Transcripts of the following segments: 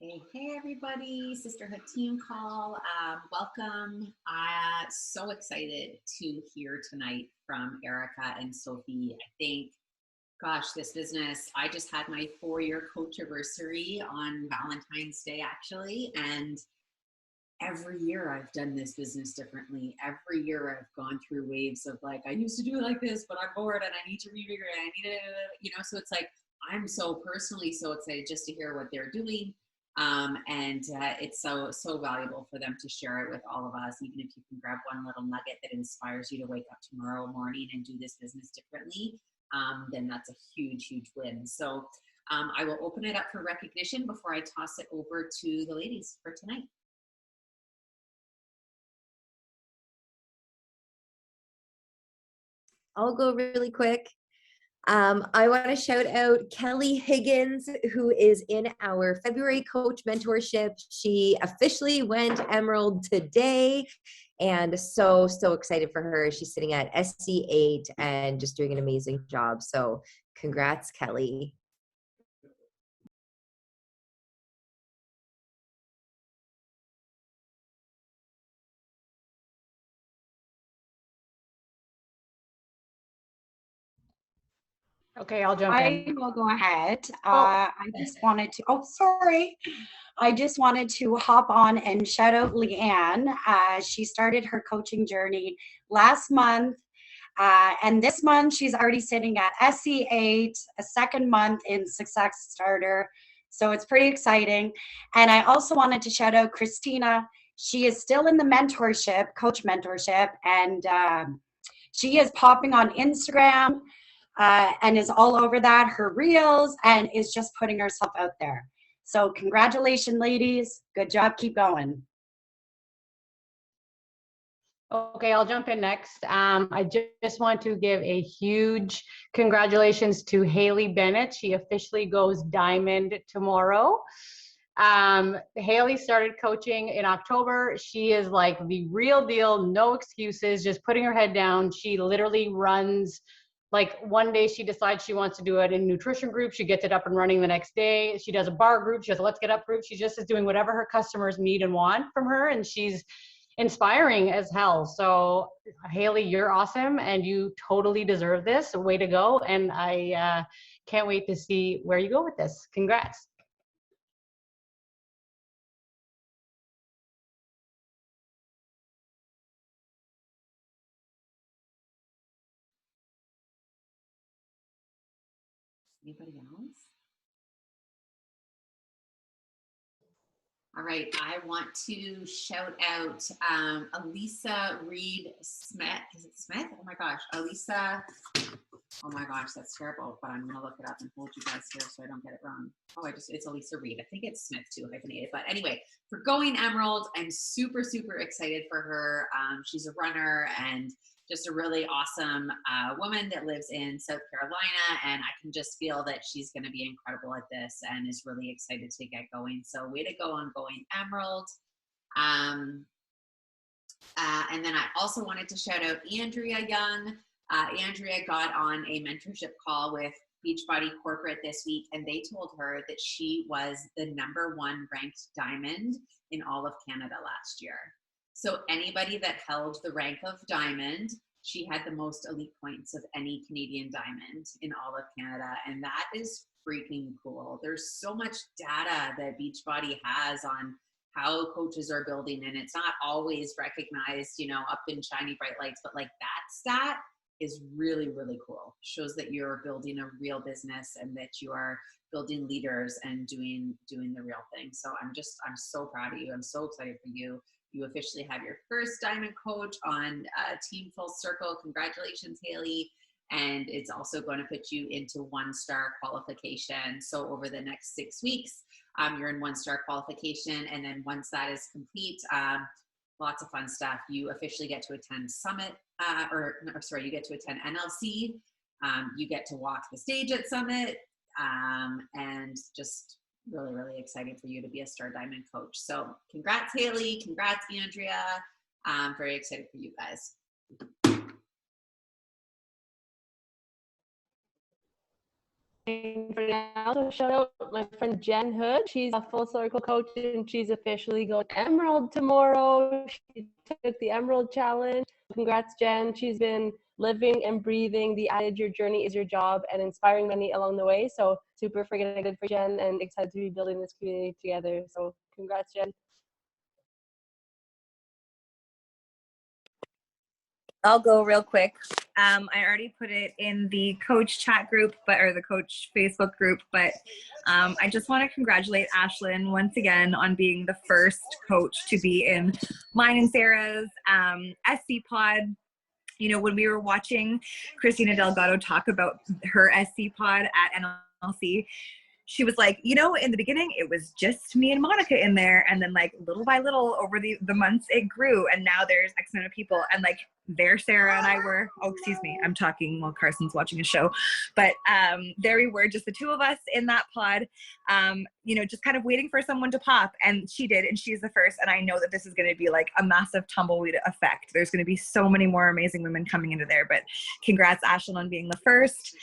Hey, everybody, Sisterhood Team Call. Welcome. So excited to hear tonight from Erica and Sophie. I think, gosh, this business, I just had my 4-year coach anniversary on Valentine's Day, actually. And every year I've done this business differently. Every year I've gone through waves of like, I used to do it like this, but I'm bored and I need to revigorate. I need to, so it's like, I'm so personally so excited just to hear what they're doing. It's so valuable for them to share it with all of us, even if you can grab one little nugget that inspires you to wake up tomorrow morning and do this business differently, then that's a huge win. So I will open it up for recognition before I toss it over to the ladies for tonight. I'll go really quick. I want to shout out Kelly Higgins, who is in our February coach mentorship. She officially went Emerald today, and so excited for her. She's sitting at SC8 and just doing an amazing job. So congrats, Kelly. Okay, I'll jump in. I will go ahead. I just wanted to hop on and shout out Leanne. She started her coaching journey last month. And this month she's already sitting at SC8, a second month in Success Starter. So it's pretty exciting. And I also wanted to shout out Christina. She is still in the coach mentorship, and she is popping on Instagram and is all over that, her reels, and is just putting herself out there. So congratulations, ladies. Good job. Keep going. Okay, I'll jump in next. I just want to give a huge congratulations to Hayley Bennett. She officially goes diamond tomorrow. Hayley started coaching in October. She is like the real deal, no excuses, just putting her head down. She literally runs, like one day she decides she wants to do it in nutrition group. She gets it up and running the next day. She does a bar group. She does a let's get up group. She just is doing whatever her customers need and want from her. And she's inspiring as hell. So Hayley, you're awesome and you totally deserve this. Way to go. And I can't wait to see where you go with this. Congrats. Anybody else? All right, I want to shout out Elisa Reed Smith. Is it Smith? Oh my gosh, Elisa. Oh my gosh, that's terrible, but I'm gonna look it up and hold you guys here so I don't get it wrong. Oh, it's Elisa Reed. I think it's Smith too, hyphenated. But anyway, for going Emerald, I'm super excited for her. She's a runner and just a really awesome woman that lives in South Carolina, and I can just feel that she's going to be incredible at this and is really excited to get going. So way to go on going Emerald. And then I also wanted to shout out Andrea Young. Andrea got on a mentorship call with Beachbody Corporate this week, and they told her that she was the #1 ranked diamond in all of Canada last year. So anybody that held the rank of diamond, she had the most elite points of any Canadian diamond in all of Canada. And that is freaking cool. There's so much data that Beachbody has on how coaches are building, and it's not always recognized, up in shiny bright lights, but like that stat is really cool. Shows that you're building a real business and that you are building leaders and doing the real thing. So I'm so proud of you. I'm so excited for you. You officially have your first diamond coach on Team Full Circle. Congratulations, Hayley. And it's also going to put you into 1-star qualification. So over the next 6 weeks, you're in 1-star qualification. And then once that is complete, lots of fun stuff. You officially get to attend Summit, you get to attend NLC. You get to walk the stage at Summit, and just really excited for you to be a Star Diamond coach. So congrats, Hayley. Congrats, Andrea. I'm very excited for you guys. for now. So shout out my friend Jen Hood. She's a full circle coach and she's officially going Emerald tomorrow. She took the Emerald Challenge. Congrats, Jen. She's been living and breathing the adage, your journey is your job, and inspiring many along the way. So super freaking excited for Jen and excited to be building this community together. So congrats, Jen. I'll go real quick. I already put it in the coach chat group, or the coach Facebook group, but I just want to congratulate Ashlyn once again on being the first coach to be in mine and Sarah's SC pod. You know, when we were watching Christina Delgado talk about her SC pod at NLC, she was like, you know, in the beginning, it was just me and Monica in there. And then like little by little over the months, it grew. And now there's X amount of people. And like there, Sarah and I were, oh, excuse me, I'm talking while Carson's watching a show. But there we were, just the two of us in that pod, you know, just kind of waiting for someone to pop. And she did. And she's the first. And I know that this is going to be like a massive tumbleweed effect. There's going to be so many more amazing women coming into there. But congrats, Ashlyn, on being the first.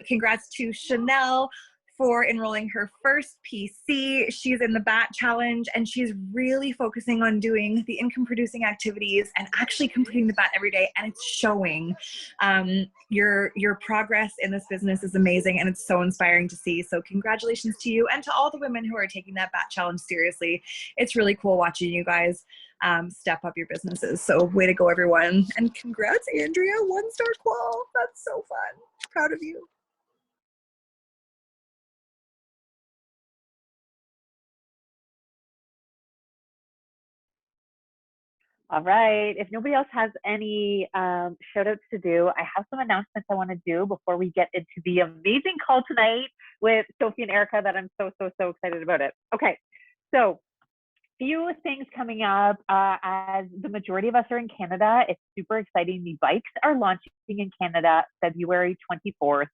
Congrats to Chanel for enrolling her first PC. She's in the BAT challenge and she's really focusing on doing the income producing activities and actually completing the BAT every day, and it's showing. Your progress in this business is amazing and it's so inspiring to see. So congratulations to you and to all the women who are taking that BAT challenge seriously. It's really cool watching you guys step up your businesses. So way to go, everyone. And congrats, Andrea, 1-star qual. That's so fun. Proud of you. All right. If nobody else has any shout outs to do, I have some announcements I want to do before we get into the amazing call tonight with Sophie and Erica that I'm so excited about it. Okay. So few things coming up. As the majority of us are in Canada, it's super exciting. The bikes are launching in Canada February 24th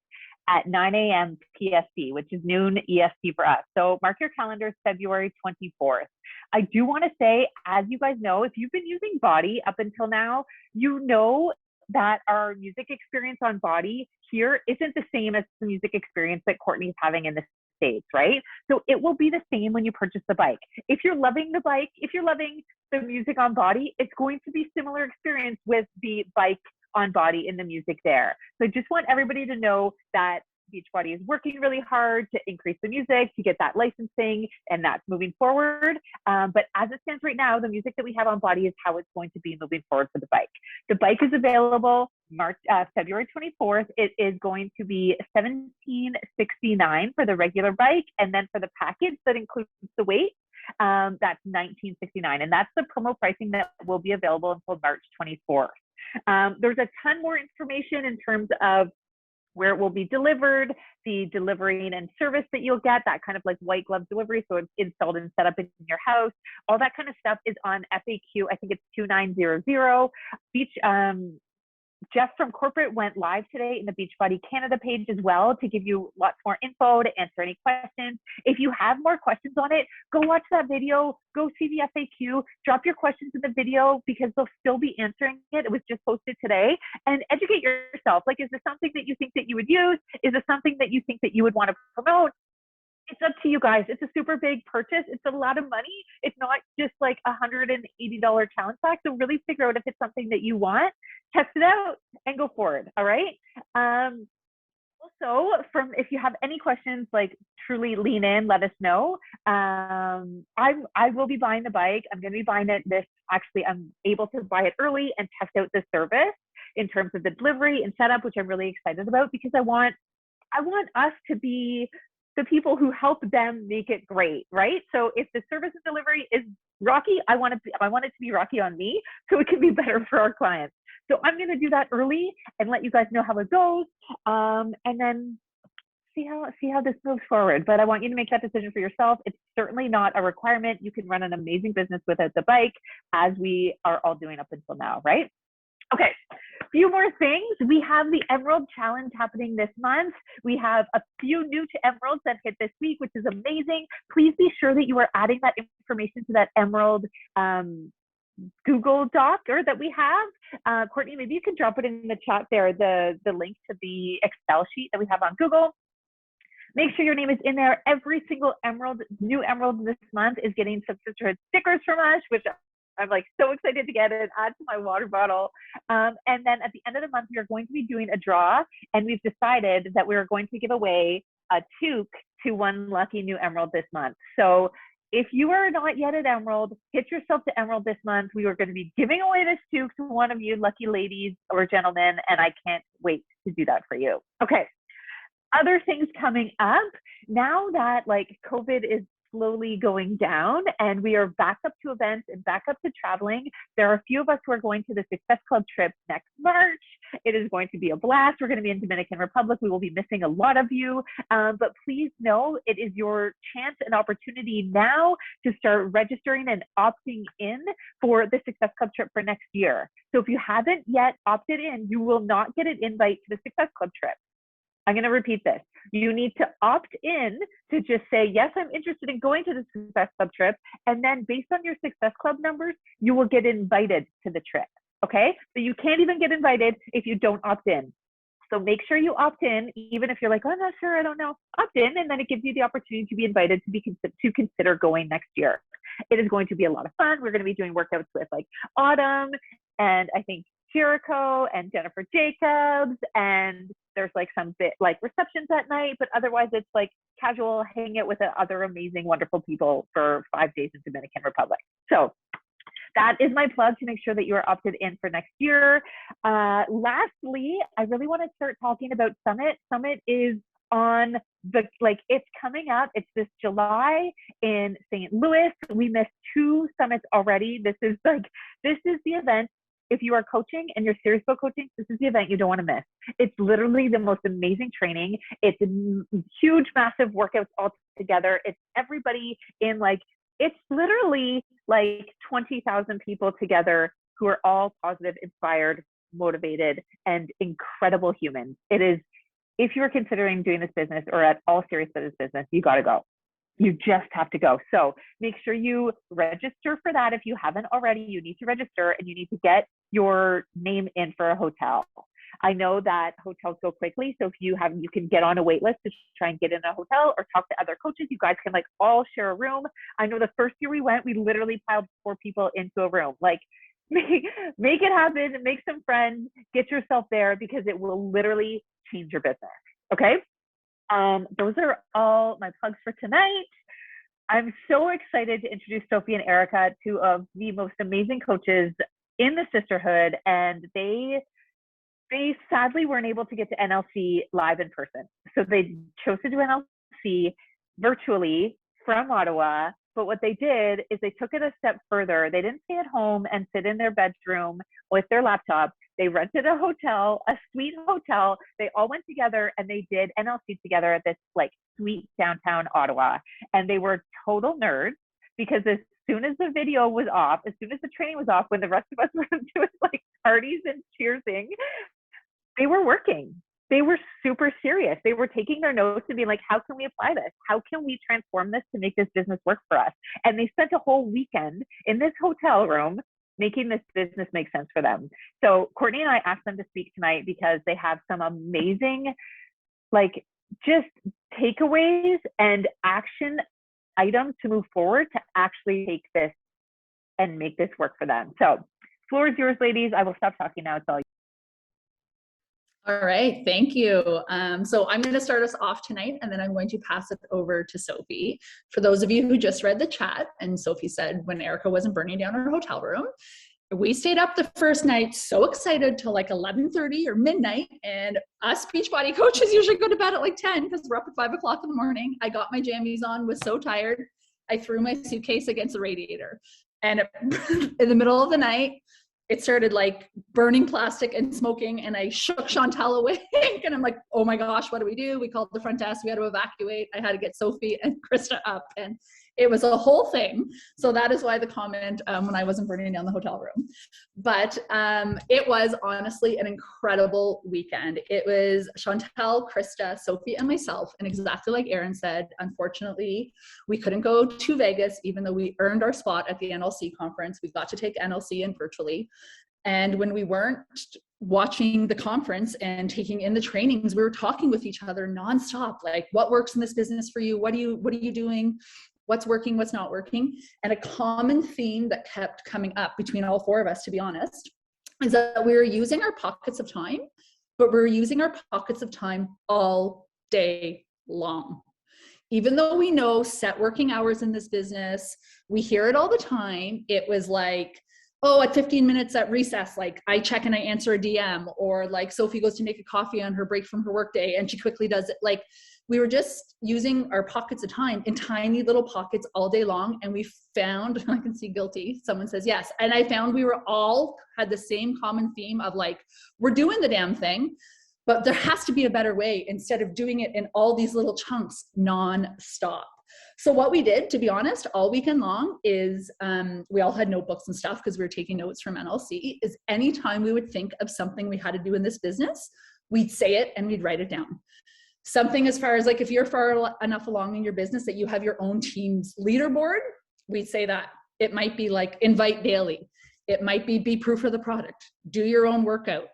at 9 a.m. PST, which is noon EST for us. So mark your calendars, February 24th. I do want to say, as you guys know, if you've been using Body up until now, you know that our music experience on Body here isn't the same as the music experience that Courtney's having in the States, right? So it will be the same when you purchase the bike. If you're loving the bike, if you're loving the music on Body, it's going to be similar experience with the bike on Body in the music there. So I just want everybody to know that Beachbody is working really hard to increase the music, to get that licensing, and that's moving forward. But as it stands right now, the music that we have on Body is how it's going to be moving forward for the bike. The bike is available February 24th. It is going to be $1769 for the regular bike, and then for the package that includes the weight, that's $1969, and that's the promo pricing that will be available until March 24th. There's a ton more information in terms of where it will be delivered, the delivery and service that you'll get, that kind of like white glove delivery, so it's installed and set up in your house. All that kind of stuff is on FAQ. I think it's 2900. Jeff from corporate went live today in the Beachbody Canada page as well to give you lots more info, to answer any questions. If you have more questions on it, go watch that video, go see the FAQ, drop your questions in the video because they'll still be answering it. It was just posted today, and educate yourself. Like, is this something that you think that you would use? Is this something that you think that you would want to promote? It's up to you guys. It's a super big purchase. It's a lot of money. It's not just like $180 challenge pack. So really figure out if it's something that you want, test it out and go forward. All right. Also, if you have any questions, like truly lean in, let us know. I will be buying the bike. I'm going to be buying it actually, I'm able to buy it early and test out the service in terms of the delivery and setup, which I'm really excited about because I want us to be the people who help them make it great, right? So if the service and delivery is rocky, I want it to be rocky on me so it can be better for our clients. So I'm going to do that early and let you guys know how it goes, and then see how this moves forward. But I want you to make that decision for yourself. It's certainly not a requirement. You can run an amazing business without the bike, as we are all doing up until now, right? Okay, a few more things. We have the Emerald Challenge happening this month. We have a few new to Emeralds that hit this week, which is amazing. Please be sure that you are adding that information to that Emerald Google Doc that we have. Courtney, maybe you can drop it in the chat there, the link to the Excel sheet that we have on Google. Make sure your name is in there. Every single new Emerald this month is getting some sisterhood stickers from us, which I'm like so excited to get and add to my water bottle. And then at the end of the month, we are going to be doing a draw, and we've decided that we are going to give away a toque to one lucky new Emerald this month. So if you are not yet at Emerald, get yourself to Emerald this month. We are going to be giving away this toque to one of you lucky ladies or gentlemen, and I can't wait to do that for you. Okay. Other things coming up now that like COVID is slowly going down and we are back up to events and back up to traveling. There are a few of us who are going to the Success Club trip next March. It is going to be a blast. We're going to be in Dominican Republic. We will be missing a lot of you, but please know it is your chance and opportunity now to start registering and opting in for the Success Club trip for next year. So if you haven't yet opted in, you will not get an invite to the Success Club trip. I'm going to repeat this. You need to opt in to just say, yes, I'm interested in going to the Success Club trip. And then based on your Success Club numbers, you will get invited to the trip. Okay. So you can't even get invited if you don't opt in. So make sure you opt in, even if you're like, oh, I'm not sure, I don't know. Opt in, and then it gives you the opportunity to be invited to consider going next year. It is going to be a lot of fun. We're going to be doing workouts with like Autumn and I think Jericho and Jennifer Jacobs, and there's like some bit like receptions at night, but otherwise it's like casual hanging out with other amazing, wonderful people for 5 days in Dominican Republic. So that is my plug to make sure that you are opted in for next year. Lastly, I really want to start talking about Summit. Summit is on the, like, it's coming up. It's this July in St. Louis. We missed 2 summits already. This is the event. If you are coaching and you're serious about coaching, this is the event you don't want to miss. It's literally the most amazing training. It's huge, massive workouts all together. It's everybody in like, it's literally like 20,000 people together who are all positive, inspired, motivated, and incredible humans. It is, if you're considering doing this business or at all serious about this business, you got to go. You just have to go. So make sure you register for that. If you haven't already, you need to register and you need to get your name in for a hotel. I know that hotels go quickly. So if you can get on a wait list to try and get in a hotel or talk to other coaches. You guys can like all share a room. I know the first year we went, we literally piled 4 people into a room. Like make it happen, make some friends, get yourself there because it will literally change your business. Okay. Those are all my plugs for tonight. I'm so excited to introduce Sophie and Erica, 2 of the most amazing coaches in the sisterhood, and they sadly weren't able to get to NLC live in person. So they chose to do NLC virtually from Ottawa. But what they did is they took it a step further. They didn't stay at home and sit in their bedroom with their laptop. They rented a hotel, a sweet hotel. They all went together and they did NLC together at this like sweet downtown Ottawa. And they were total nerds because as soon as the video was off, as soon as the training was off, when the rest of us were doing like parties and cheersing, they were working. They were super serious. They were taking their notes and being like, how can we apply this? How can we transform this to make this business work for us? And they spent a whole weekend in this hotel room making this business make sense for them. So Courtney and I asked them to speak tonight because they have some amazing, like just takeaways and action items to move forward to actually take this and make this work for them. So floor is yours, ladies. I will stop talking now. It's all you. All right, thank you. So I'm going to start us off tonight, and then I'm going to pass it over to Sophie. For those of you who just read the chat, and Sophie said when Erica wasn't burning down her hotel room, we stayed up the first night so excited till like 11:30 or midnight, and us Beachbody coaches usually go to bed at like 10 because we're up at 5 o'clock in the morning. I got my jammies on, was so tired. I threw my suitcase against the radiator, and in the middle of the night, it started like burning plastic and smoking, and I shook Chantel awake and I'm like, oh my gosh, what do we do? We called the front desk, we had to evacuate. I had to get Sophie and Krista up, and it was a whole thing. So that is why the comment when I wasn't burning down the hotel room. But it was honestly an incredible weekend. It was Chantel, Krista, Sophie, and myself. And exactly like Erin said, unfortunately, we couldn't go to Vegas, even though we earned our spot at the NLC conference. We got to take NLC in virtually. And when we weren't watching the conference and taking in the trainings, we were talking with each other nonstop, like, what works in this business for you? What are you doing? What's working, what's not working? And a common theme that kept coming up between all four of us, to be honest, is that we were using our pockets of time, but we were using our pockets of time all day long. Even though we know set working hours in this business, we hear it all the time. It was like, oh, at 15 minutes at recess, like I check and I answer a DM, or like Sophie goes to make a coffee on her break from her workday and she quickly does it. Like, we were just using our pockets of time in tiny little pockets all day long. And we found, I can see guilty, someone says yes. And I found we were all had the same common theme of like, we're doing the damn thing, but there has to be a better way instead of doing it in all these little chunks non-stop. So what we did, to be honest, all weekend long is we all had notebooks and stuff because we were taking notes from NLC, is anytime we would think of something we had to do in this business, we'd say it and we'd write it down. Something as far as like, if you're far enough along in your business that you have your own team's leaderboard, we'd say that. It might be like invite daily. It might be proof of the product. Do your own workout.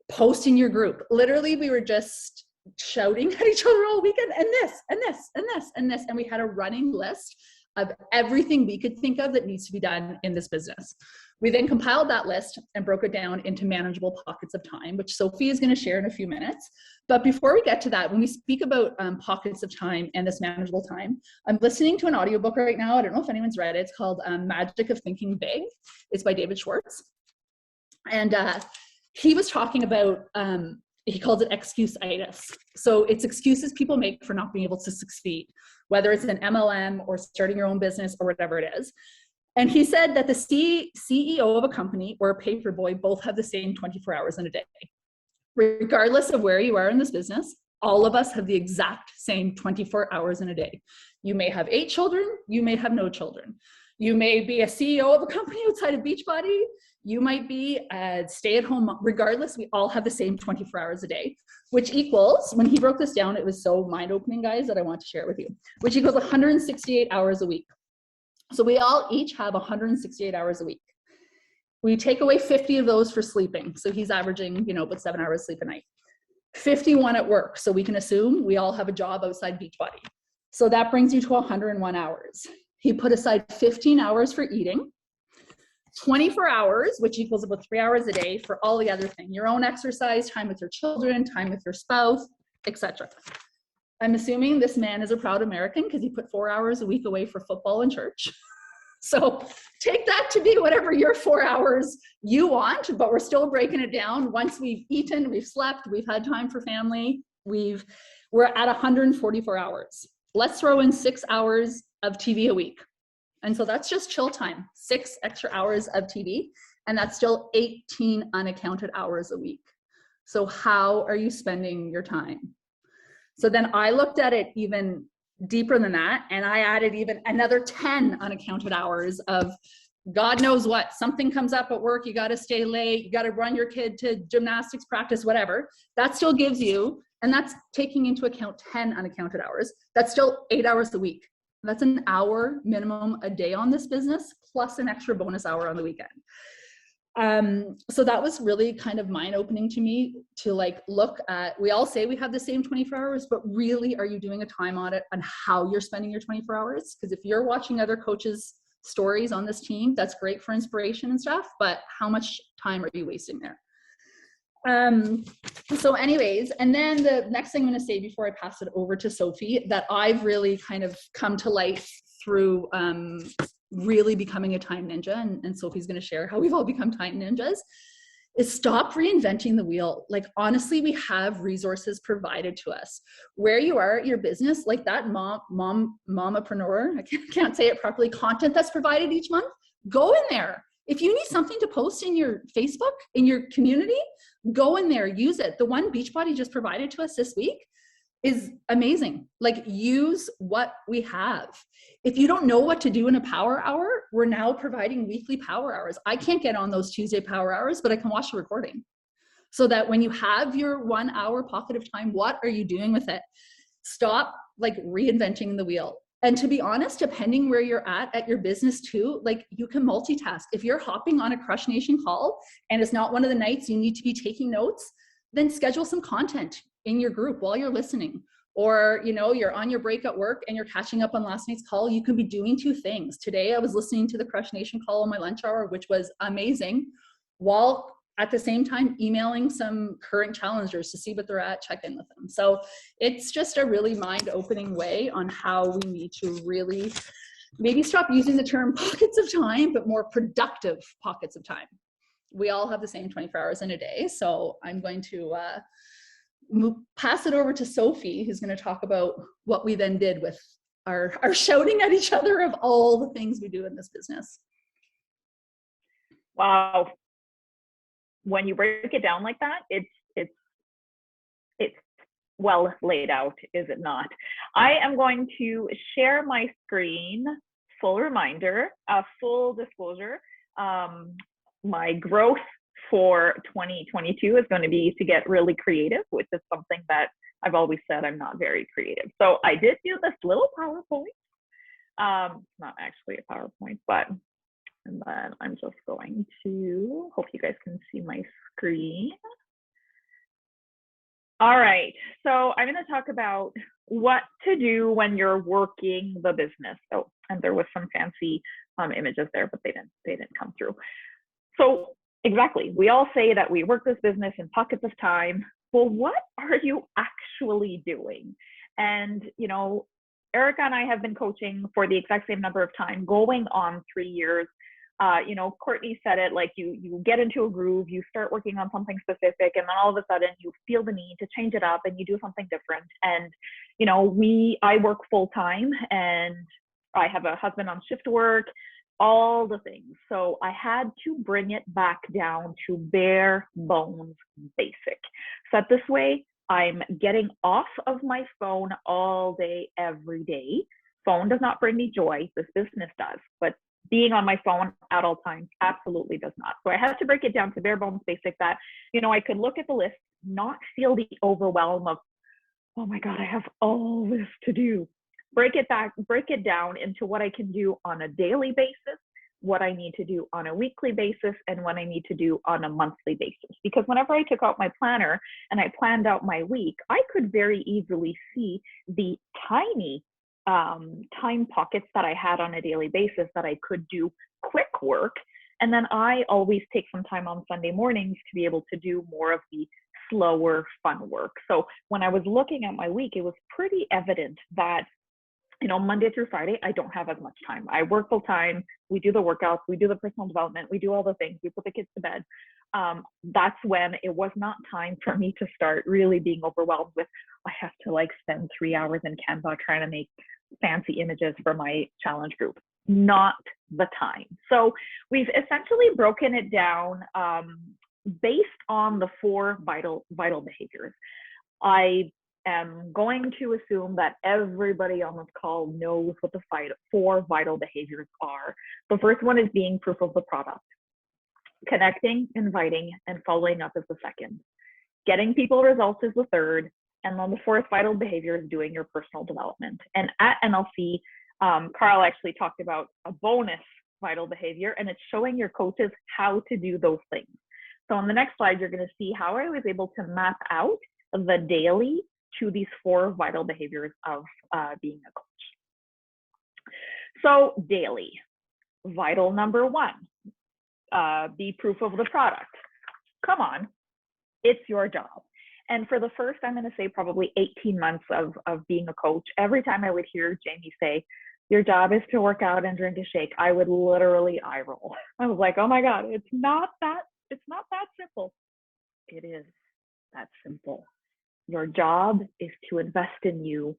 Post in your group. Literally, we were just shouting at each other all weekend, and this, and this, and this, and this. And we had a running list of everything we could think of that needs to be done in this business. We then compiled that list and broke it down into manageable pockets of time, which Sophie is going to share in a few minutes. But before we get to that, when we speak about pockets of time and this manageable time, I'm listening to an audiobook right now. I don't know if anyone's read it. It's called Magic of Thinking Big. It's by David Schwartz. And he was talking about, he calls it excuse-itis. So it's excuses people make for not being able to succeed, whether it's an MLM or starting your own business or whatever it is. And he said that the CEO of a company or a paper boy both have the same 24 hours in a day. Regardless of where you are in this business, all of us have the exact same 24 hours in a day. You may have 8 children, you may have no children. You may be a CEO of a company outside of Beachbody. You might be a stay-at-home mom. Regardless, we all have the same 24 hours a day, which equals, when he broke this down, it was so mind-opening, guys, that I want to share it with you, which equals 168 hours a week. So we all each have 168 hours a week. We take away 50 of those for sleeping. So he's averaging, about 7 hours sleep a night. 51 at work. So we can assume we all have a job outside Beachbody. So that brings you to 101 hours. He put aside 15 hours for eating, 24 hours, which equals about 3 hours a day for all the other things, your own exercise, time with your children, time with your spouse, etc. I'm assuming this man is a proud American because he put 4 hours a week away for football and church. So take that to be whatever your 4 hours you want, but we're still breaking it down. Once we've eaten, we've slept, we've had time for family, we're at 144 hours. Let's throw in 6 hours of TV a week. And so that's just chill time, 6 extra hours of TV, and that's still 18 unaccounted hours a week. So how are you spending your time? So then I looked at it even deeper than that, and I added even another 10 unaccounted hours of God knows what. Something comes up at work, you got to stay late, you got to run your kid to gymnastics practice, whatever. That still gives you, and that's taking into account 10 unaccounted hours, that's still 8 hours a week. That's an hour minimum a day on this business, plus an extra bonus hour on the weekend. So that was really kind of mind-opening to me to look at, we all say we have the same 24 hours, but really, are you doing a time audit on how you're spending your 24 hours? Because if you're watching other coaches' stories on this team, that's great for inspiration and stuff, but how much time are you wasting there? So anyways, and then the next thing I'm going to say before I pass it over to Sophie that I've really kind of come to life through really becoming a time ninja, and Sophie's going to share how we've all become time ninjas, is stop reinventing the wheel. Honestly, we have resources provided to us. Where you are at your business, like that momapreneur, I can't say it properly, content that's provided each month, go in there. If you need something to post in your Facebook, in your community, go in there, use it. The one Beachbody just provided to us this week is amazing. Use what we have. If you don't know what to do in a power hour, we're now providing weekly power hours. I can't get on those Tuesday power hours, but I can watch the recording. So that when you have your 1 hour pocket of time, what are you doing with it? Stop reinventing the wheel. And to be honest, depending where you're at your business too, like you can multitask. If you're hopping on a Crush Nation call and it's not one of the nights you need to be taking notes, then schedule some content in your group while you're listening. Or, you know, you're on your break at work and you're catching up on last night's call. You can be doing two things. Today, I was listening to the Crush Nation call on my lunch hour, which was amazing, while at the same time emailing some current challengers to see what they're at, check in with them. So it's just a really mind-opening way on how we need to really maybe stop using the term pockets of time, but more productive pockets of time. We all have the same 24 hours in a day. So I'm going to pass it over to Sophie, who's going to talk about what we then did with our shouting at each other of all the things we do in this business. Wow. When you break it down like that, it's well laid out, is it not? I am going to share my screen. Full reminder, full disclosure, my growth for 2022 is going to be to get really creative, which is something that I've always said I'm not very creative. So I did do this little PowerPoint. It's not actually a PowerPoint, but and then I'm just going to, hope you guys can see my screen. All right, so I'm going to talk about what to do when you're working the business. Oh, and there was some fancy images there, but they didn't come through. So exactly, we all say that we work this business in pockets of time. Well, what are you actually doing? And, you know, Erica and I have been coaching for the exact same number of time, going on 3 years. You know, Courtney said it, like you get into a groove, you start working on something specific, and then all of a sudden you feel the need to change it up and you do something different. And, you know, I work full time and I have a husband on shift work, all the things. So I had to bring it back down to bare bones basic. So this way, I'm getting off of my phone all day, every day. Phone does not bring me joy. This business does, but being on my phone at all times absolutely does not. So I had to break it down to bare bones basic that, you know, I could look at the list, not feel the overwhelm of, oh my God, I have all this to do. Break it down into what I can do on a daily basis, what I need to do on a weekly basis, and what I need to do on a monthly basis. Because whenever I took out my planner and I planned out my week, I could very easily see the tiny time pockets that I had on a daily basis that I could do quick work. And then I always take some time on Sunday mornings to be able to do more of the slower, fun work. So when I was looking at my week, it was pretty evident that, you know, Monday through Friday, I don't have as much time. I work full time. We do the workouts, we do the personal development, we do all the things, we put the kids to bed. That's when it was not time for me to start really being overwhelmed with, I have to like spend 3 hours in Canva trying to make fancy images for my challenge group. Not the time. So we've essentially broken it down based on the 4 vital behaviors. I am going to assume that everybody on this call knows what the 4 vital behaviors are. The first one is being proof of the product. Connecting, inviting, and following up is the second. Getting people results is the third. And then the 4th vital behavior is doing your personal development. And at NLC, Carl actually talked about a bonus vital behavior, and it's showing your coaches how to do those things. So on the next slide, you're going to see how I was able to map out the daily to these 4 vital behaviors of being a coach. So daily, vital number 1, be proof of the product. Come on, it's your job. And for the first, I'm going to say probably 18 months of being a coach, every time I would hear Jamie say, your job is to work out and drink a shake, I would literally eye roll. I was like, oh my God, it's not that simple. It is that simple. Your job is to invest in you,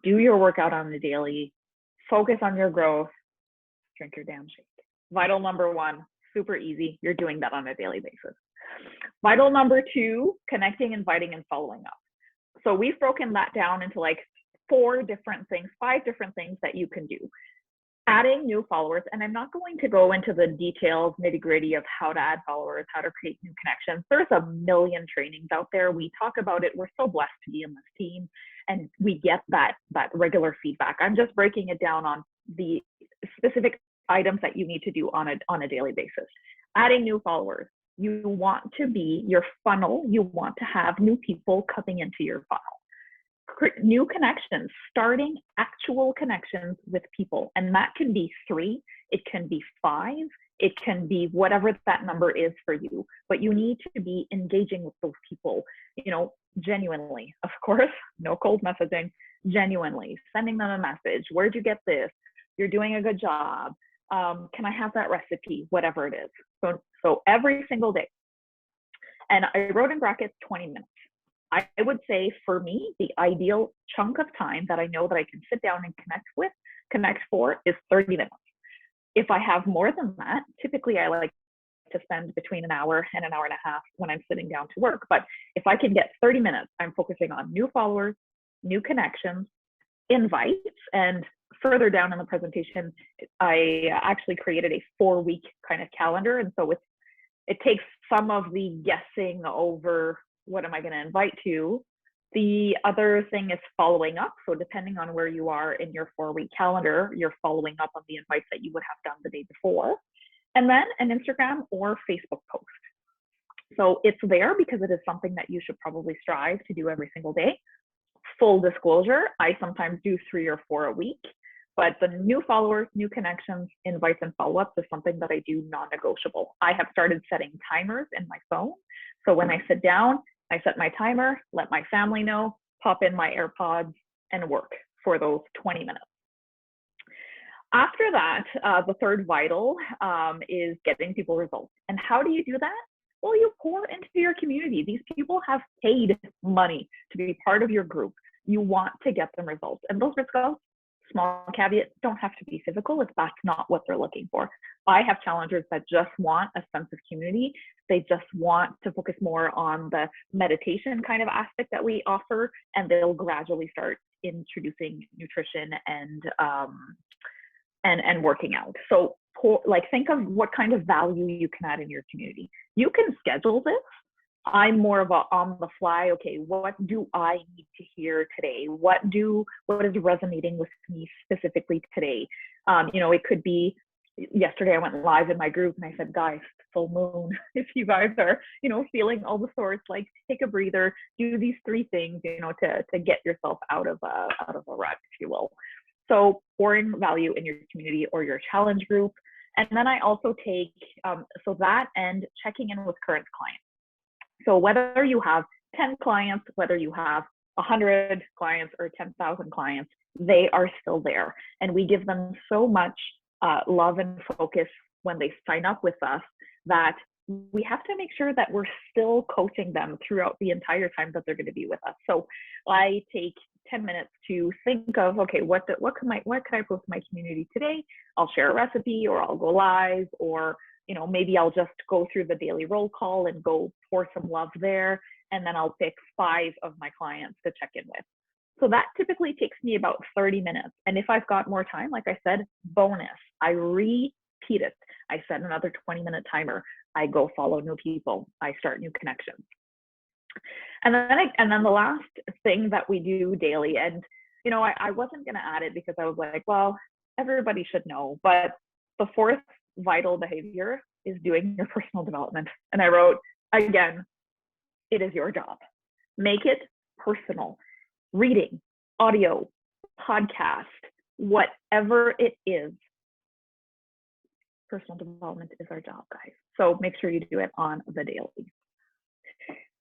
do your workout on the daily, focus on your growth, drink your damn shake. Vital number 1, super easy. You're doing that on a daily basis. Vital number 2, connecting, inviting, and following up. So we've broken that down into like 4 different things, 5 different things that you can do. Adding new followers, and I'm not going to go into the details, nitty gritty of how to add followers, how to create new connections. There's a million trainings out there. We talk about it. We're so blessed to be in this team, and we get that regular feedback. I'm just breaking it down on the specific items that you need to do on a daily basis. Adding new followers. You want to be your funnel. You want to have new people coming into your funnel. New connections, starting actual connections with people. And that can be 3, it can be 5, it can be whatever that number is for you. But you need to be engaging with those people, genuinely. Of course, no cold messaging, genuinely. Sending them a message. Where'd you get this? You're doing a good job. Can I have that recipe? Whatever it is. So every single day. And I wrote in brackets 20 minutes. I would say for me, the ideal chunk of time that I know that I can sit down and connect for is 30 minutes. If I have more than that, typically I like to spend between an hour and an hour and a half when I'm sitting down to work. But if I can get 30 minutes, I'm focusing on new followers, new connections, invites, and further down in the presentation, I actually created a 4-week kind of calendar. And so it takes some of the guessing over what am I going to invite to. The other thing is following up. So depending on where you are in your 4-week calendar, you're following up on the invites that you would have done the day before. And then an Instagram or Facebook post. So it's there because it is something that you should probably strive to do every single day. Full disclosure, I sometimes do 3 or 4 a week, but the new followers, new connections, invites, and follow-ups is something that I do non-negotiable. I have started setting timers in my phone. So when I sit down, I set my timer, let my family know, pop in my AirPods, and work for those 20 minutes. After that, the third vital is getting people results. And how do you do that? Well, you pour into your community. These people have paid money to be part of your group. You want to get them results. And those results, small caveat, don't have to be physical if that's not what they're looking for. I have challengers that just want a sense of community. They just want to focus more on the meditation kind of aspect that we offer, and they'll gradually start introducing nutrition and working out. So think of what kind of value you can add in your community. You can schedule this. I'm more of a on the fly, okay, what do I need to hear today? What is resonating with me specifically today? It could be, yesterday I went live in my group and I said, guys, full moon, if you guys are, feeling all the sorts, like take a breather, do these 3 things, to get yourself out of a rut, if you will. So pouring value in your community or your challenge group. And then I also take, so that and checking in with current clients. So whether you have 10 clients, whether you have 100 clients or 10,000 clients, they are still there. And we give them so much love and focus when they sign up with us that we have to make sure that we're still coaching them throughout the entire time that they're going to be with us. So I take 10 minutes to think of, okay, what can I post to my community today? I'll share a recipe, or I'll go live, or maybe I'll just go through the daily roll call and go pour some love there. And then I'll pick 5 of my clients to check in with. So that typically takes me about 30 minutes. And if I've got more time, like I said, bonus, I repeat it. I set another 20-minute timer. I go follow new people. I start new connections. And then the last thing that we do daily, and I wasn't going to add it because I was like, well, everybody should know, but the 4th vital behavior is doing your personal development. And I wrote, again, it is your job. Make it personal. Reading, audio, podcast, whatever it is, personal development is our job, guys. So make sure you do it on the daily.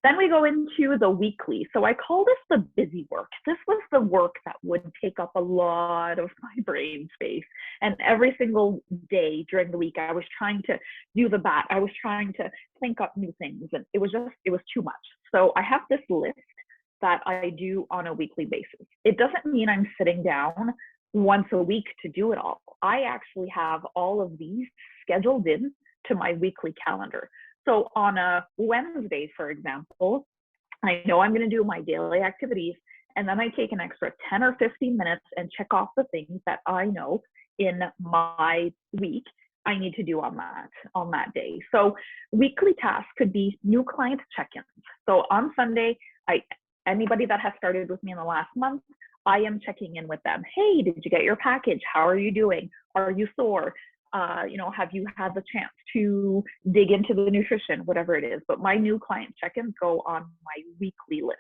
Then we go into the weekly. So I call this the busy work. This was the work that would take up a lot of my brain space. And every single day during the week, I was trying to do the bat. I was trying to think up new things. And it was too much. So I have this list that I do on a weekly basis. It doesn't mean I'm sitting down once a week to do it all. I actually have all of these scheduled in to my weekly calendar. So on a Wednesday, for example, I know I'm going to do my daily activities, and then I take an extra 10 or 15 minutes and check off the things that I know in my week I need to do on that day. So weekly tasks could be new client check-ins. So on Sunday, anybody that has started with me in the last month, I am checking in with them. Hey, did you get your package? How are you doing? Are you sore? Have you had the chance to dig into the nutrition, whatever it is? But my new client check-ins go on my weekly list.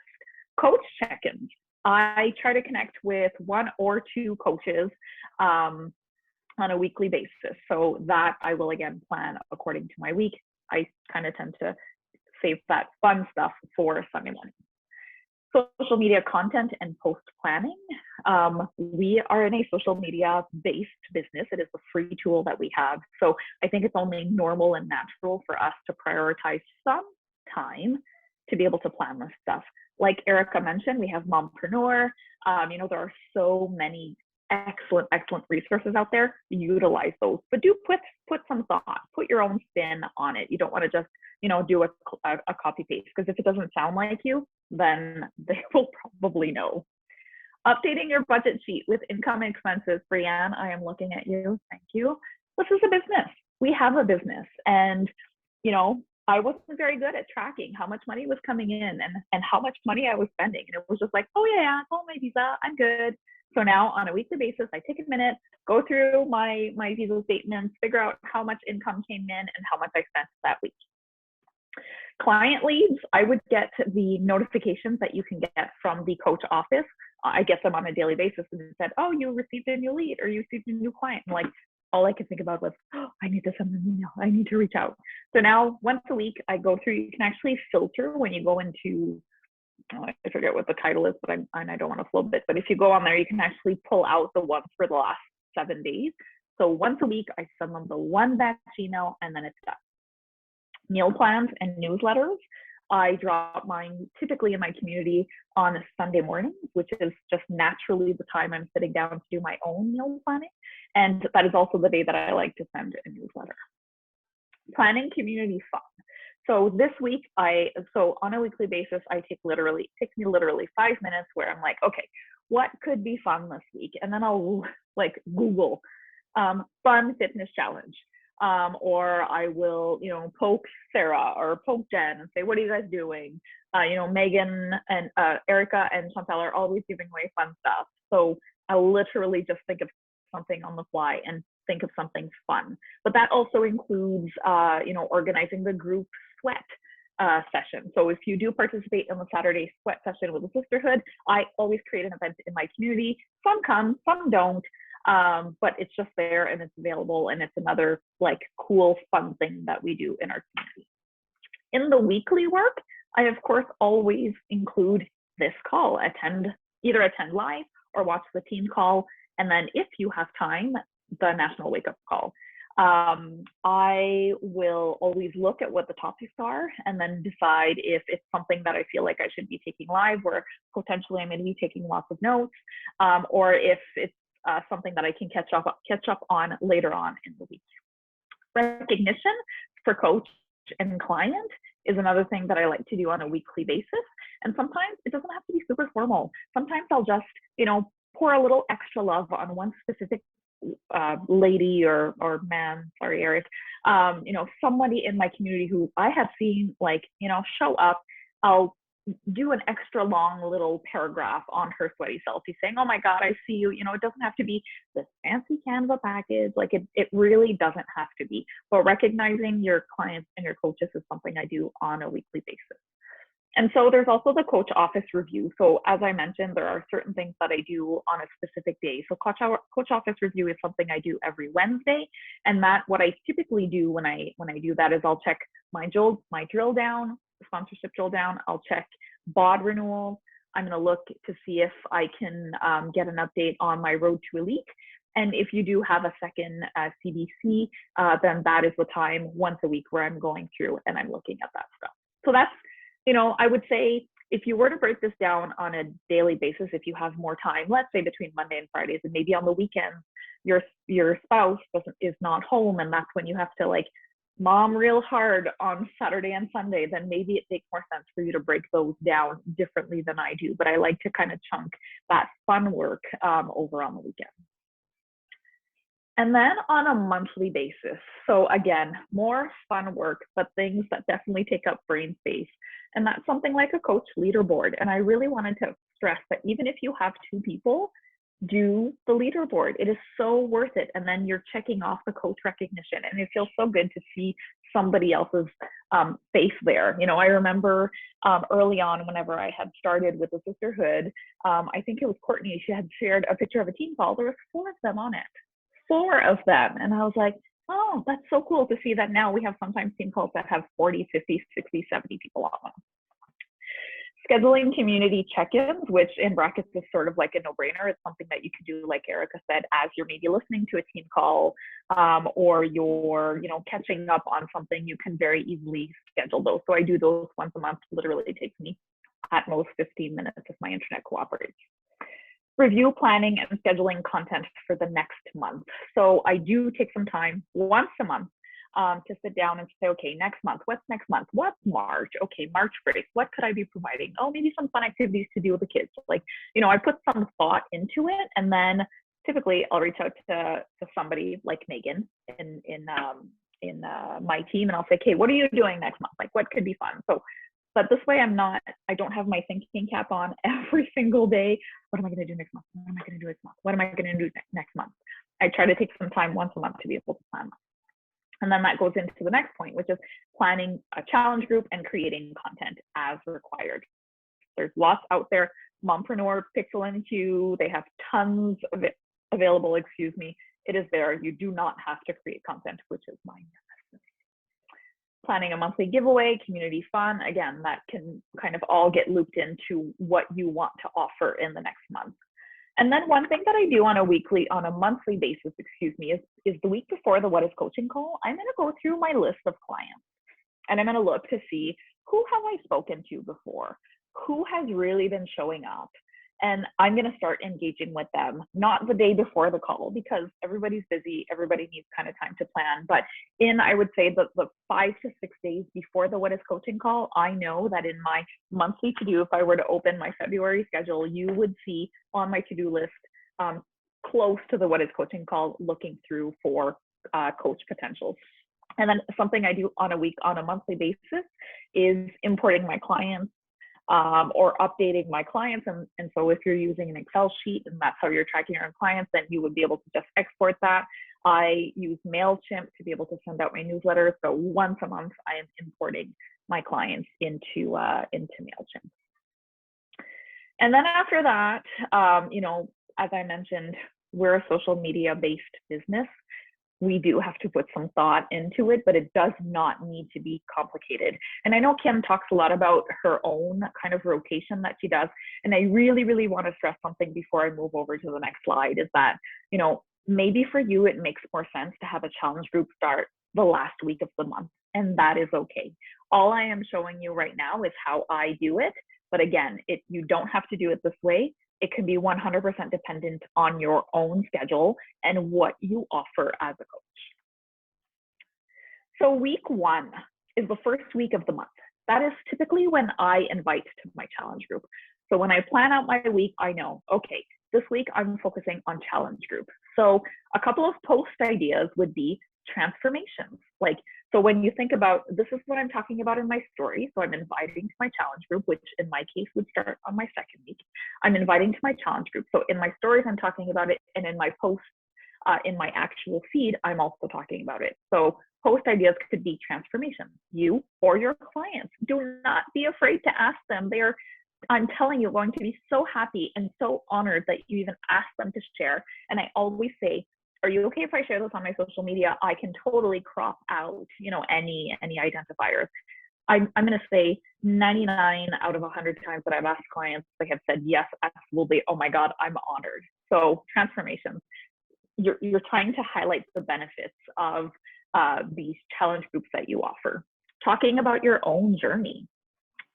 Coach check-ins. I try to connect with 1 or 2 coaches on a weekly basis. So that I will again plan according to my week. I kind of tend to save that fun stuff for Sunday morning. Social media content and post planning. We are in a social media based business. It is a free tool that we have. So I think it's only normal and natural for us to prioritize some time to be able to plan this stuff. Like Erica mentioned, we have Mompreneur. There are so many excellent resources out there. Utilize those, but do put some thought, put your own spin on it. You don't want to just do a copy paste, because if it doesn't sound like you, then they will probably know. Updating your budget sheet with income and expenses. Brianne, I am looking at you. Thank you. This is a business. We have a business, and I wasn't very good at tracking how much money was coming in and how much money I was spending. And it was just like, oh yeah, it's all my visa, I'm good. So now on a weekly basis, I take a minute, go through my visa statements, figure out how much income came in and how much I spent that week. Client leads, I would get the notifications that you can get from the coach office. I get them on a daily basis, and it said, oh, you received a new lead or you received a new client. And all I could think about was, oh, I need to send them an email. I need to reach out. So now once a week, I go through, you can actually filter when you go into, I forget what the title is, but I don't want to float it. But if you go on there, you can actually pull out the ones for the last 7 days. So once a week, I send them the one batch email, and then it's done. Meal plans and newsletters. I drop mine typically in my community on Sunday mornings, which is just naturally the time I'm sitting down to do my own meal planning. And that is also the day that I like to send a newsletter. Planning community fun. So this week, so on a weekly basis, it takes me literally 5 minutes where I'm like, okay, what could be fun this week? And then I'll Google fun fitness challenge. Or I will, poke Sarah or poke Jen and say, what are you guys doing? Megan and Erica and Chantal are always giving away fun stuff. So I literally just think of something on the fly and think of something fun. But that also includes, organizing the group sweat session. So if you do participate in the Saturday sweat session with the sisterhood, I always create an event in my community. Some come, some don't. But it's just there and it's available, and it's another cool, fun thing that we do in our community. In the weekly work, I of course always include this call. Either attend live or watch the team call, and then if you have time, the national wake up call. I will always look at what the topics are and then decide if it's something that I feel like I should be taking live, where potentially I'm going to be taking lots of notes, or if it's something that I can catch up on later on in the week. Recognition for coach and client is another thing that I like to do on a weekly basis. And sometimes it doesn't have to be super formal. Sometimes I'll just, pour a little extra love on one specific lady or man, sorry, Eric, somebody in my community who I have seen show up. I'll do an extra long little paragraph on her sweaty selfie saying, oh my God, I see you. It doesn't have to be this fancy Canva package. It really doesn't have to be. But recognizing your clients and your coaches is something I do on a weekly basis. And so there's also the coach office review. So as I mentioned, there are certain things that I do on a specific day. So coach office review is something I do every Wednesday. And what I typically do when I do that is I'll check my drill down, sponsorship drill down. I'll check BOD renewal. I'm going to look to see if I can get an update on my road to elite. And if you do have a second CBC, then that is the time once a week where I'm going through and I'm looking at that stuff. So that's, I would say if you were to break this down on a daily basis, if you have more time, let's say between Monday and Fridays, and maybe on the weekends, your spouse is not home, and that's when you have to mom real hard on Saturday and Sunday, then maybe it makes more sense for you to break those down differently than I do. But I like to kind of chunk that fun work over on the weekend. And then on a monthly basis. So again, more fun work, but things that definitely take up brain space. And that's something like a coach leaderboard. And I really wanted to stress that even if you have 2 people, do the leaderboard. It is so worth it. And then you're checking off the coach recognition. And it feels so good to see somebody else's face there. You know, I remember early on, whenever I had started with the sisterhood, I think it was Courtney, she had shared a picture of a team call. There was 4 of them on it. 4 of them. And I was like, oh, that's so cool to see that now we have sometimes team calls that have 40, 50, 60, 70 people on them. Scheduling community check-ins, which in brackets is sort of like a no-brainer. It's something that you could do, like Erica said, as you're maybe listening to a team call or you're, you know, catching up on something, you can very easily schedule those. So I do those once a month. Literally it takes me at most 15 minutes if my internet cooperates. Review planning and scheduling content for the next month. So I do take some time once a month to sit down and say, okay, next month, what's next month? What's March? Okay, March break, what could I be providing? Oh, maybe some fun activities to do with the kids. Like, you know, I put some thought into it, and then typically I'll reach out to somebody like Megan in my team, and I'll say, okay, what are you doing next month? Like, what could be fun? So, but this way I don't have my thinking cap on every single day. What am I going to do next month? What am I going to do next month? What am I going to do next month? I try to take some time once a month to be able to plan. And then that goes into the next point, which is planning a challenge group and creating content as required. There's lots out there. Mompreneur, Pixel and Hue, they have tons of it available, excuse me. It is there. You do not have to create content, which is my necessity. Planning a monthly giveaway, community fun. Again, that can kind of all get looped into what you want to offer in the next month. And then one thing that I do on a monthly basis, excuse me, is the week before the What is Coaching call, I'm going to go through my list of clients and I'm going to look to see who have I spoken to before, who has really been showing up. And I'm going to start engaging with them, not the day before the call because everybody's busy, everybody needs kind of time to plan. But I would say the 5 to 6 days before the What is Coaching call, I know that in my monthly to-do, if I were to open my February schedule, you would see on my to-do list close to the What is Coaching call, looking through for coach potentials. And then something I do on a monthly basis is importing my clients or updating my clients. And so if you're using an Excel sheet and that's how you're tracking your own clients, then you would be able to just export that. I use MailChimp to be able to send out my newsletters. So once a month, I am importing my clients into MailChimp. And then after that, you know, as I mentioned, we're a social media based business. We do have to put some thought into it, but it does not need to be complicated. And I know Kim talks a lot about her own kind of rotation that she does. And I really, really want to stress something before I move over to the next slide is that, you know, maybe for you, it makes more sense to have a challenge group start the last week of the month. And that is okay. All I am showing you right now is how I do it. But again, you don't have to do it this way. It can be 100% dependent on your own schedule and what you offer as a coach. So week 1 is the first week of the month. That is typically when I invite to my challenge group. So when I plan out my week, I know, okay, this week I'm focusing on challenge group. So a couple of post ideas would be transformations. So when you think about, this is what I'm talking about in my story. So I'm inviting to my challenge group, which in my case would start on my second week. I'm inviting to my challenge group. So in my stories, I'm talking about it. And in my posts, in my actual feed, I'm also talking about it. So post ideas could be transformations. You or your clients, do not be afraid to ask them. I'm telling you, going to be so happy and so honored that you even asked them to share. And I always say, are you okay if I share this on my social media? I can totally crop out, you know, any identifiers. I'm going to say 99 out of 100 times that I've asked clients, they have said, yes, absolutely. Oh my God, I'm honored. So transformations, you're trying to highlight the benefits of these challenge groups that you offer. Talking about your own journey.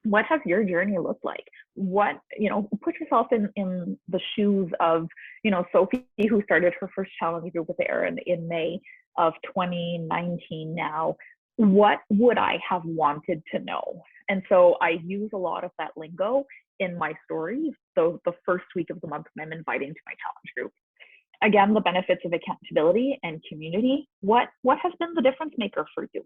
What has your journey looked like? What, you know, put yourself in the shoes of, you know, Sophie, who started her first challenge group with Erin in May of 2019 now. What would I have wanted to know? And so I use a lot of that lingo in my stories. So the first week of the month, I'm inviting to my challenge group. Again, the benefits of accountability and community. What has been the difference maker for you?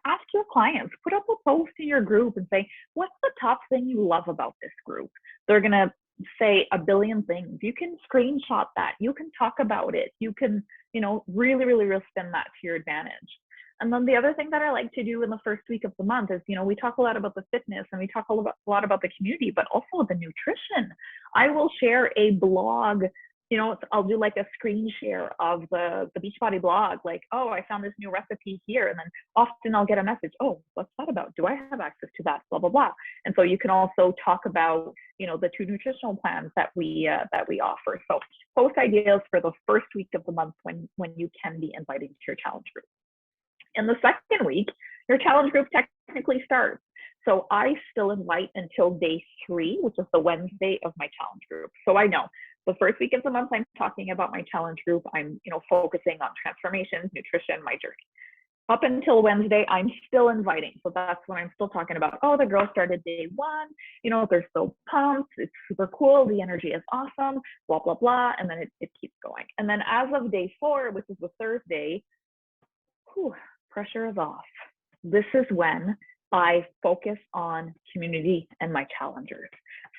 Ask your clients, put up a post in your group and say, what's the top thing you love about this group? They're going to say a billion things. You can screenshot that. You can talk about it. You can, really, really, really spin that to your advantage. And then the other thing that I like to do in the first week of the month is, we talk a lot about the fitness and we talk a lot about the community, but also the nutrition. I will share a blog. I'll do like a screen share of the Beachbody blog, like, oh, I found this new recipe here. And then often I'll get a message, oh, what's that about? Do I have access to that? Blah, blah, blah. And so you can also talk about, the 2 nutritional plans that we offer. So post ideas for the first week of the month when you can be inviting to your challenge group. In the second week, your challenge group technically starts. So I still invite until day 3, which is the Wednesday of my challenge group. So I know the first week of the month, I'm talking about my challenge group. I'm, focusing on transformations, nutrition, my journey. Up until Wednesday, I'm still inviting. So that's when I'm still talking about, oh, the girls started day 1. They're so pumped. It's super cool. The energy is awesome, blah, blah, blah. And then it keeps going. And then as of day 4, which is the Thursday, pressure is off. This is when I focus on community and my challengers.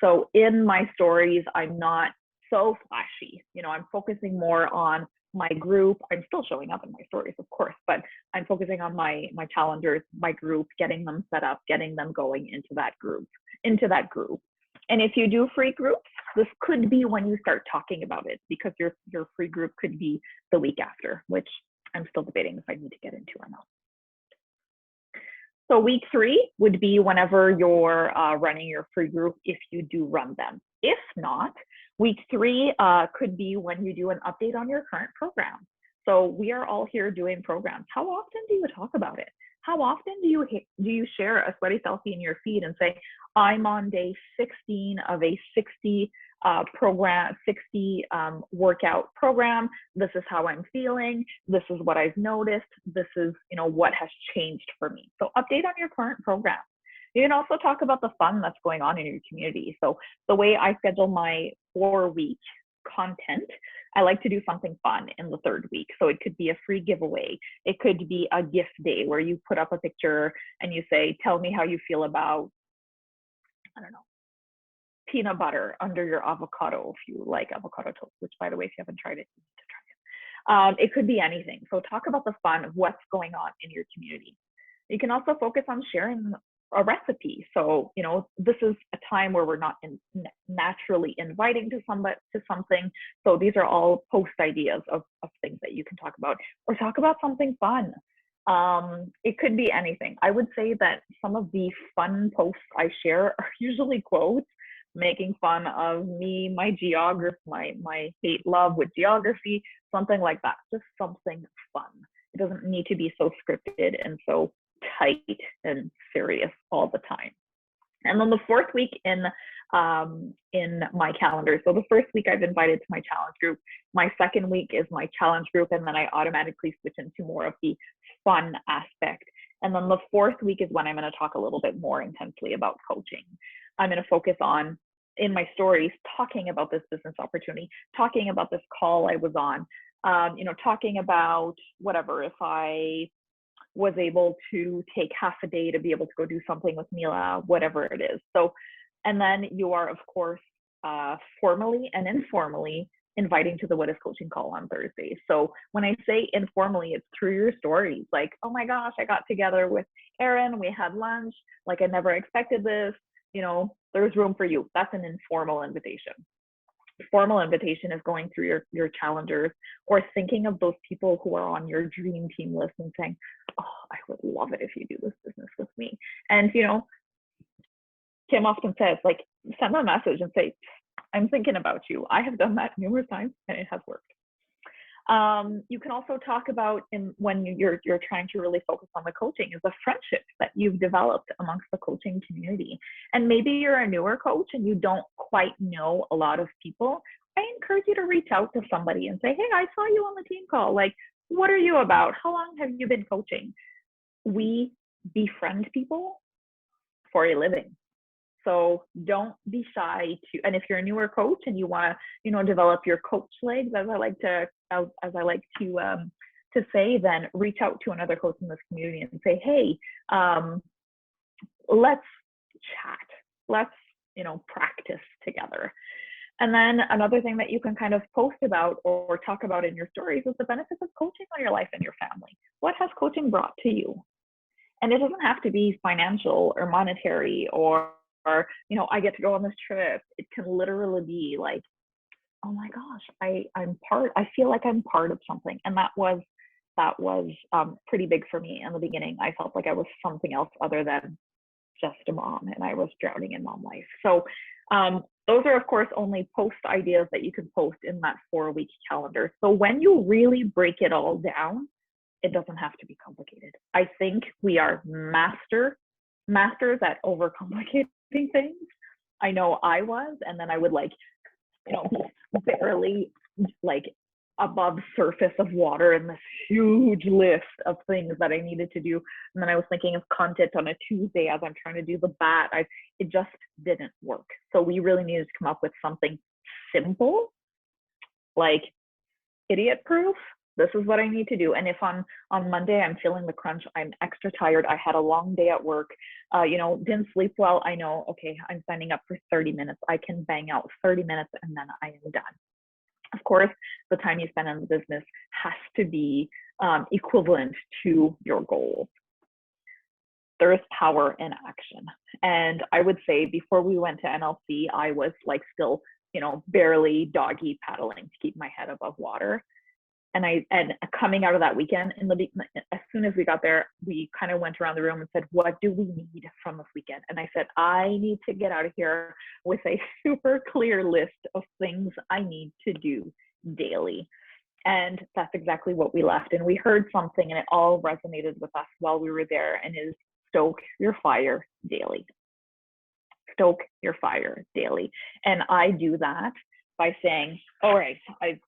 So in my stories, I'm not so flashy. I'm focusing more on my group. I'm still showing up in my stories, of course, but I'm focusing on my challengers, my group, getting them set up, getting them going into that group. And if you do free groups, this could be when you start talking about it, because your free group could be the week after, which I'm still debating if I need to get into or not. So week 3 would be whenever you're running your free group, if you do run them. If not, week 3 could be when you do an update on your current program. So we are all here doing programs. How often do you talk about it? How often do you share a sweaty selfie in your feed and say, I'm on day 16 of a 60 workout program. This is how I'm feeling. This is what I've noticed. This is, what has changed for me. So update on your current program. You can also talk about the fun that's going on in your community. So the way I schedule my 4-week content, I like to do something fun in the 3rd week. So it could be a free giveaway. It could be a gift day where you put up a picture and you say, tell me how you feel about, peanut butter under your avocado if you like avocado toast, which, by the way, if you haven't tried it, you need to try it. It could be anything. So talk about the fun of what's going on in your community. You can also focus on sharing a recipe. So, this is a time where we're not naturally inviting to something. So these are all post ideas of things that you can talk about, or talk about something fun. It could be anything. I would say that some of the fun posts I share are usually quotes, making fun of me, my geography, my hate love with geography, something like that. Just something fun. It doesn't need to be so scripted and so tight and serious all the time. And then the 4th week in my calendar. So the first week I've invited to my challenge group. My 2nd week is my challenge group, and then I automatically switch into more of the fun aspect. And then the 4th week is when I'm going to talk a little bit more intensely about coaching. I'm going to focus on, in my stories, talking about this business opportunity, talking about this call I was on, talking about whatever, if I was able to take half a day to be able to go do something with Mila, whatever it is. So, and then you are, of course, formally and informally inviting to the What is Coaching call on Thursday. So when I say informally, it's through your stories. Like, oh my gosh, I got together with Erin, we had lunch, like I never expected this, there's room for you. That's an informal invitation. Formal invitation is going through your challengers, or thinking of those people who are on your dream team list and saying, oh, I would love it if you do this business with me. And, Kim often says, like, send them a message and say, I'm thinking about you. I have done that numerous times and it has worked. You can also talk about, when you're trying to really focus on the coaching, is the friendships that you've developed amongst the coaching community. And maybe you're a newer coach and you don't quite know a lot of people. I encourage you to reach out to somebody and say, hey, I saw you on the team call. Like, what are you about? How long have you been coaching? We befriend people for a living. So don't be shy to, and if you're a newer coach and you want to, you know, develop your coach legs, as I like to say, then reach out to another coach in this community and say, hey, let's chat. Let's, you know, practice together. And then another thing that you can kind of post about or talk about in your stories is the benefits of coaching on your life and your family. What has coaching brought to you? And it doesn't have to be financial or monetary or, you know, I get to go on this trip. It can literally be like, oh my gosh, I feel like I'm part of something. And that was pretty big for me in the beginning. I felt like I was something else other than just a mom, and I was drowning in mom life. So those are, of course, only post ideas that you can post in that 4-week calendar. So when you really break it all down, it doesn't have to be complicated. I think we are masters at overcomplicating things. I know I was, and then I would like, you know, barely like above surface of water in this huge list of things that I needed to do. And then I was thinking of content on a Tuesday as I'm trying to do the bat. It just didn't work. So we really needed to come up with something simple, like idiot proof. This is what I need to do. And if on Monday I'm feeling the crunch, I'm extra tired, I had a long day at work, you know, didn't sleep well, I know, okay, I'm signing up for 30 minutes. I can bang out 30 minutes and then I am done. Of course, the time you spend in the business has to be equivalent to your goals. There is power in action. And I would say before we went to NLC, I was like still, you know, barely doggy paddling to keep my head above water. And coming out of that weekend, as soon as we got there, we kind of went around the room and said, what do we need from this weekend? And I said, I need to get out of here with a super clear list of things I need to do daily. And that's exactly what we left. And we heard something and it all resonated with us while we were there, and is stoke your fire daily. Stoke your fire daily. And I do that by saying, all right,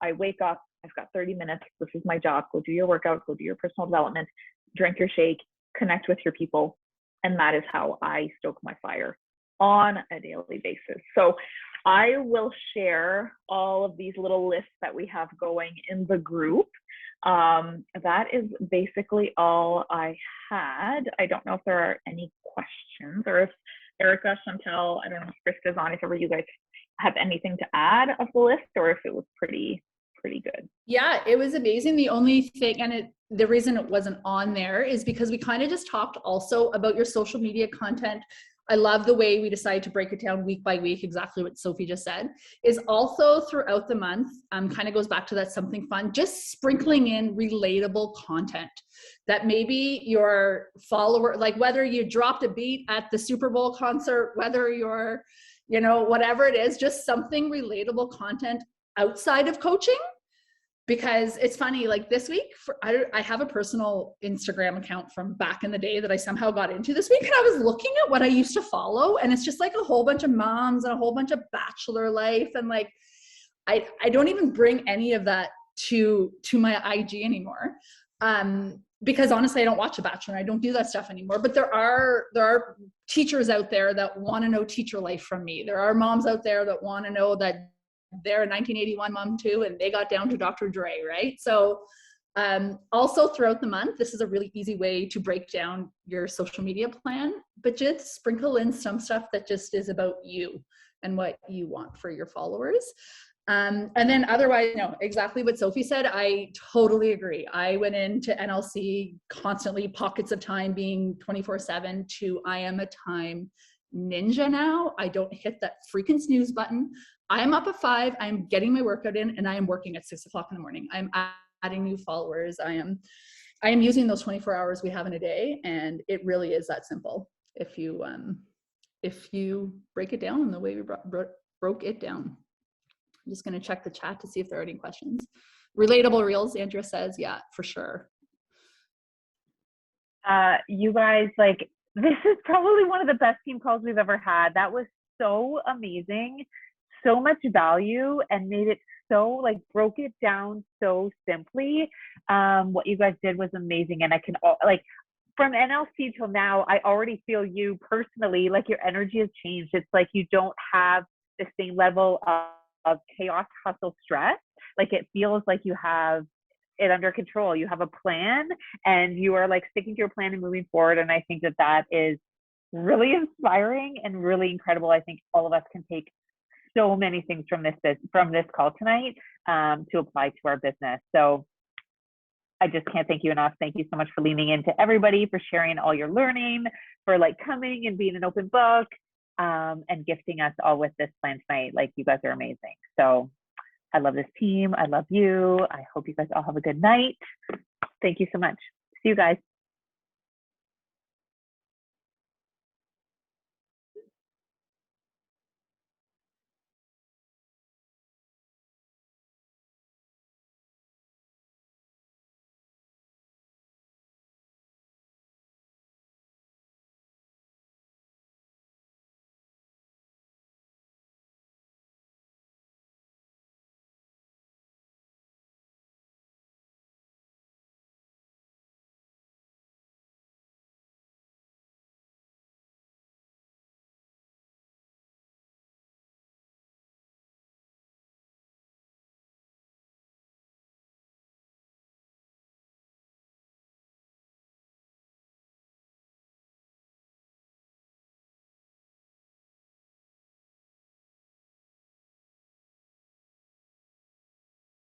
I wake up, I've got 30 minutes. This is my job. Go do your workout, go do your personal development, drink your shake, connect with your people. And that is how I stoke my fire on a daily basis. So I will share all of these little lists that we have going in the group. That is basically all I had. I don't know if there are any questions, or if Erica, Chantel, I don't know if Krista's on, if ever you guys have anything to add of the list, or if it was pretty good. Yeah, it was amazing. The only thing, and the reason it wasn't on there is because we kind of just talked also about your social media content. I love the way we decided to break it down week by week, exactly what Sophie just said, is also throughout the month, kind of goes back to that something fun, just sprinkling in relatable content that maybe your follower, like whether you dropped a beat at the Super Bowl concert, whether you're, you know, whatever it is, just something relatable content outside of coaching. Because it's funny, like this week, I have a personal Instagram account from back in the day that I somehow got into this week, and I was looking at what I used to follow, and it's just like a whole bunch of moms and a whole bunch of bachelor life, and like I don't even bring any of that to my IG anymore, because honestly I don't watch The Bachelor and I don't do that stuff anymore. But there are teachers out there that want to know teacher life from me. There are moms out there that want to know that they're a 1981 mom too, and they got down to Dr. Dre, right? So also throughout the month, this is a really easy way to break down your social media plan, but just sprinkle in some stuff that just is about you and what you want for your followers. And then otherwise, no, exactly what Sophie said, I totally agree. I went into NLC constantly, pockets of time being 24/7 to I am a time ninja now. I don't hit that freaking snooze button. I am up at 5, I'm getting my workout in, and I am working at 6 o'clock in the morning. I'm adding new followers. I am using those 24 hours we have in a day, and it really is that simple. If you break it down in the way we broke it down. I'm just going to check the chat to see if there are any questions. Relatable reels, Andrea says, yeah, for sure. You guys, like, this is probably one of the best team calls we've ever had. That was so amazing. So much value, and made it so, like, broke it down so simply. What you guys did was amazing, and I can, like, from NLC till now, I already feel you personally, like your energy has changed. It's like you don't have the same level of chaos, hustle, stress. Like it feels like you have it under control. You have a plan and you are like sticking to your plan and moving forward. And I think that that is really inspiring and really incredible. I think all of us can take so many things from this call tonight to apply to our business. So I just can't thank you enough. Thank you so much for leaning into everybody, for sharing all your learning, for like coming and being an open book, and gifting us all with this plan tonight. Like you guys are amazing. So I love this team. I love you. I hope you guys all have a good night. Thank you so much. See you guys.